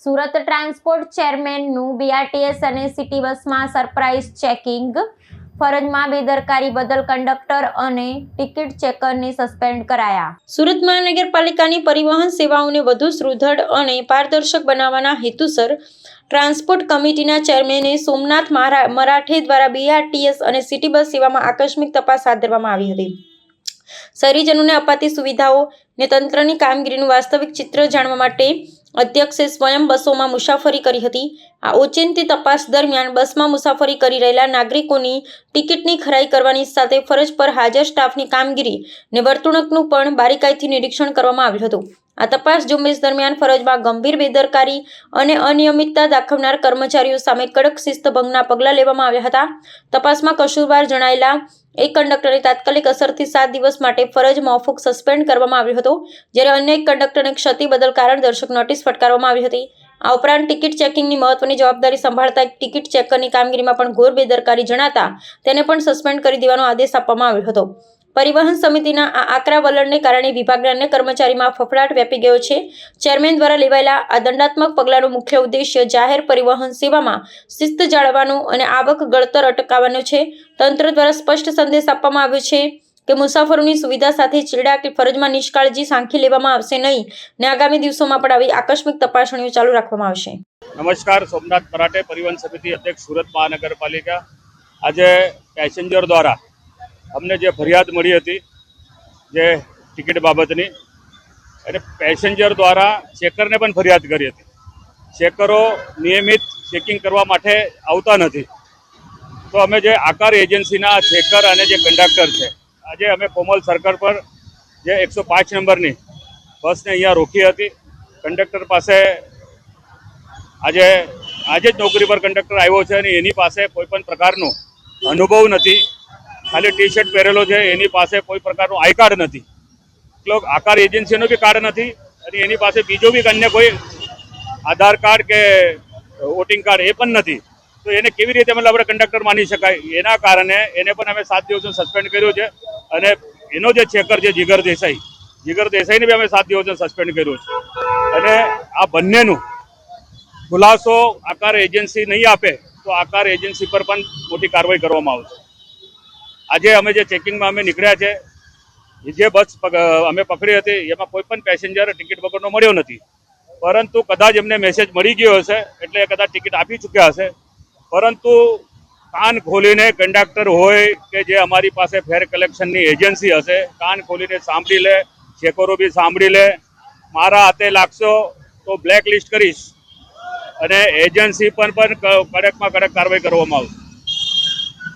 Surat transport ચેરમેનનું BRTS અને city બસમાં surprise checking, ફરજમાં બેદરકારી બદલ કંડક્ટર અને ટિકિટ ચેકરને સસ્પેન્ડ કરાયા. સુરત મહાનગરપાલિકાની પરિવહન સેવાઓને વધુ સુદૃઢ અને પારદર્શક બનાવવાના હેતુસર ટ્રાન્સપોર્ટ કમિટીના ચેરમેને સોમનાથ મરાઠે દ્વારા બીઆરટીએસ અને સિટી બસ સેવામાં આકસ્મિક તપાસ હાથ ધરવામાં આવી હતી. શહેરીજનોને અપાતી સુવિધાઓ ને તંત્રની કામગીરીનું વાસ્તવિક ચિત્ર જાણવા માટે અધ્યક્ષે સ્વયં બસોમાં મુસાફરી કરી હતી. આ ઓચિંતી તપાસ દરમિયાન બસમાં મુસાફરી કરી રહેલા નાગરિકોની ટિકિટની ખરાઈ કરવાની સાથે ફરજ પર હાજર સ્ટાફની કામગીરી ને વર્તણૂકનું પણ બારીકાઈથી નિરીક્ષણ કરવામાં આવ્યું હતું. આ તપાસ ઝુંબેશ દરમિયાન ફરજમાં ગંભીર બેદરકારી અને અનિયમિતતા દાખવનાર કર્મચારીઓ સામે કડક શિસ્તભંગના પગલાં લેવામાં આવ્યા હતા. તપાસમાં કસૂરવાર જણાયેલા એક કંડક્ટરને તાત્કાલિક અસરથી 7 દિવસ માટે ફરજ મોકૂફ સસ્પેન્ડ કરવામાં આવ્યો હતો, જ્યારે અન્ય એક કંડક્ટરને ક્ષતિ બદલ કારણદર્શક નોટિસ ફટકારવામાં આવી હતી. આ ઉપરાંત ટિકિટ ચેકિંગની મહત્વની જવાબદારી સંભાળતા એક ટિકિટ ચેકરની કામગીરીમાં પણ ઘોર બેદરકારી જણાતા તેને પણ સસ્પેન્ડ કરી દેવાનો આદેશ આપવામાં આવ્યો હતો. પરિવહન સમિતિના આ આકરા વલણને કારણે વિભાગના અન્ય કર્મચારીમાં ફફડાટ વ્યાપી ગયો છે. ચેરમેન દ્વારા લેવાયેલા આ દંડાત્મક પગલાંનો મુખ્ય ઉદ્દેશ્ય જાહેર પરિવહન સેવામાં શિસ્ત જાળવવાનો અને આવક ગળતર અટકાવવાનો છે. તંત્ર દ્વારા સ્પષ્ટ સંદેશ આપવામાં આવ્યો છે કે મુસાફરોની સુવિધા સાથે ચેડા કે ફરજમાં નિષ્કાળજી સાંખી લેવામાં આવશે નહીં ને આગામી દિવસોમાં પણ આવી આકસ્મિક તપાસણીઓ ચાલુ રાખવામાં આવશે. નમસ્કાર, સોમનાથ મરાઠે, પરિવહન સમિતિ અધ્યક્ષ, સુરત મહાનગરપાલિકા. આજે પેસેન્જર દ્વારા અમને જે ફરિયાદ મળી હતી જે ટિકિટ બાબતની, અને પેસેન્જર દ્વારા ચેકરને પણ ફરિયાદ કરી હતી. ચેકરો નિયમિત ચેકિંગ કરવા માટે આવતા નથી. તો અમે જે આકાર એજન્સીના ચેકર અને જે કંડક્ટર છે, આજે અમે કોમલ સર્કલ પર જે 105 નંબરની બસને અહીંયા રોકી હતી. કંડક્ટર પાસે આજે જ નોકરી પર કંડક્ટર આવ્યો છે અને એની પાસે કોઈ પણ પ્રકારનો અનુભવ નથી. ખાલી ટી શર્ટ પહેરેલો છે, એની પાસે કોઈ પ્રકારનું આઈ કાર્ડ નથી, આકાર એજન્સીનો બી કાર્ડ નથી અને એની પાસે બીજો બી અન્ય કોઈ આધાર કાર્ડ કે વોટિંગ કાર્ડ એ પણ નથી. તો એને કેવી રીતે મતલબ આપણે કંડક્ટર માની શકાય? એના કારણે એને પણ અમે 7 દિવસનો સસ્પેન્ડ કર્યો છે. અને એનો જે ચેકર છે જીગર દેસાઈને બી અમે 7 દિવસનો સસ્પેન્ડ કર્યો છે. અને આ બંનેનું ખુલાસો આકાર એજન્સી નહીં આપે તો આકાર એજન્સી પર પણ મોટી કાર્યવાહી કરવામાં આવશે. આજે અમે જે ચેકિંગમાં અમે નીકળ્યા છે, જે બસ અમે પકડી હતી એમાં કોઈ પણ પેસેન્જર ટિકિટ વગરનો મળ્યો નથી. પરંતુ કદાચ એમને મેસેજ મળી ગયો હશે એટલે કદાચ ટિકિટ આપી ચૂક્યા હશે. પરંતુ કાન ખોલીને કંડક્ટર હોય કે જે અમારી પાસે ફેર કલેક્શનની એજન્સી હશે, કાન ખોલીને સાંભળી લે, ચેકરો બી સાંભળી લે. મારા હાથે લાગશો તો બ્લેક લિસ્ટ કરીશ અને એજન્સી પર પણ કડકમાં કડક કાર્યવાહી કરવામાં આવશે.